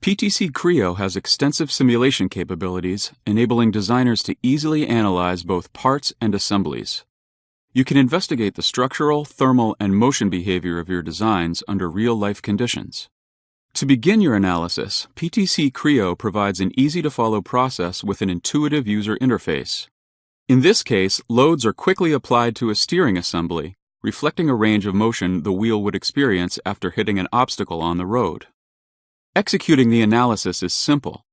PTC Creo has extensive simulation capabilities, enabling designers to easily analyze both parts and assemblies. You can investigate the structural, thermal, and motion behavior of your designs under real-life conditions. To begin your analysis, PTC Creo provides an easy-to-follow process with an intuitive user interface. In this case, loads are quickly applied to a steering assembly, reflecting a range of motion the wheel would experience after hitting an obstacle on the road. Executing the analysis is simple,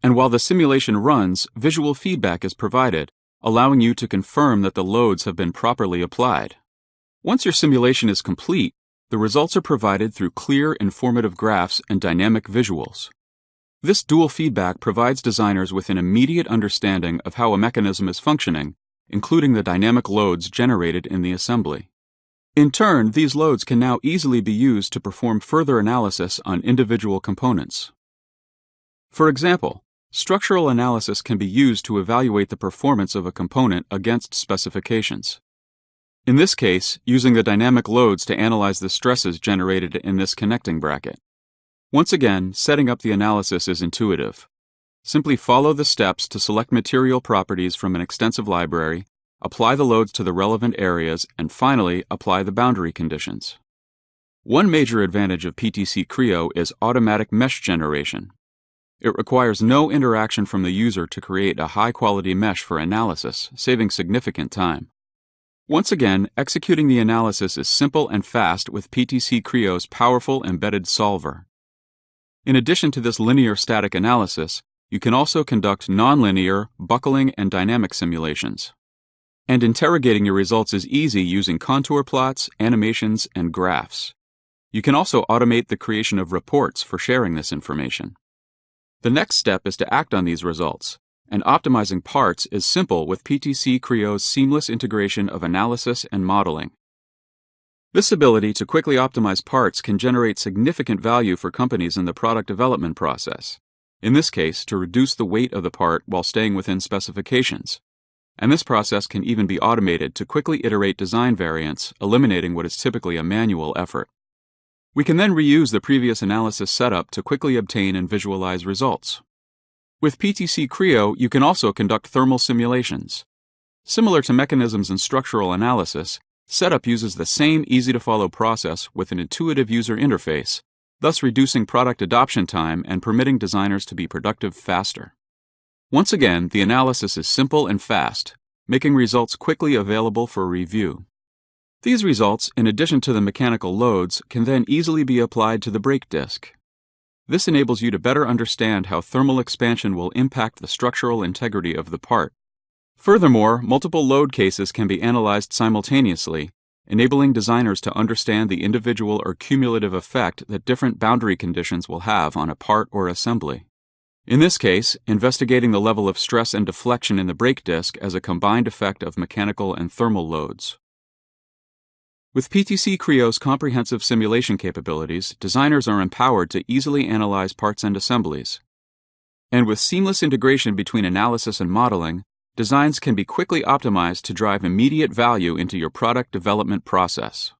and while the simulation runs, visual feedback is provided, allowing you to confirm that the loads have been properly applied. Once your simulation is complete, the results are provided through clear, informative graphs and dynamic visuals. This dual feedback provides designers with an immediate understanding of how a mechanism is functioning, including the dynamic loads generated in the assembly. In turn, these loads can now easily be used to perform further analysis on individual components. For example, structural analysis can be used to evaluate the performance of a component against specifications. In this case, using the dynamic loads to analyze the stresses generated in this connecting bracket. Once again, setting up the analysis is intuitive. Simply follow the steps to select material properties from an extensive library, apply the loads to the relevant areas, and finally, apply the boundary conditions. One major advantage of PTC Creo is automatic mesh generation. It requires no interaction from the user to create a high-quality mesh for analysis, saving significant time. Once again, executing the analysis is simple and fast with PTC Creo's powerful embedded solver. In addition to this linear static analysis, you can also conduct nonlinear, buckling, and dynamic simulations. And interrogating your results is easy using contour plots, animations, and graphs. You can also automate the creation of reports for sharing this information. The next step is to act on these results, and optimizing parts is simple with PTC Creo's seamless integration of analysis and modeling. This ability to quickly optimize parts can generate significant value for companies in the product development process, in this case to reduce the weight of the part while staying within specifications. And this process can even be automated to quickly iterate design variants, eliminating what is typically a manual effort. We can then reuse the previous analysis setup to quickly obtain and visualize results. With PTC Creo, you can also conduct thermal simulations. Similar to mechanisms in structural analysis, setup uses the same easy-to-follow process with an intuitive user interface, thus reducing product adoption time and permitting designers to be productive faster. Once again, the analysis is simple and fast, making results quickly available for review. These results, in addition to the mechanical loads, can then easily be applied to the brake disc. This enables you to better understand how thermal expansion will impact the structural integrity of the part. Furthermore, multiple load cases can be analyzed simultaneously, enabling designers to understand the individual or cumulative effect that different boundary conditions will have on a part or assembly. In this case, investigating the level of stress and deflection in the brake disc as a combined effect of mechanical and thermal loads. With PTC Creo's comprehensive simulation capabilities, designers are empowered to easily analyze parts and assemblies. And with seamless integration between analysis and modeling, designs can be quickly optimized to drive immediate value into your product development process.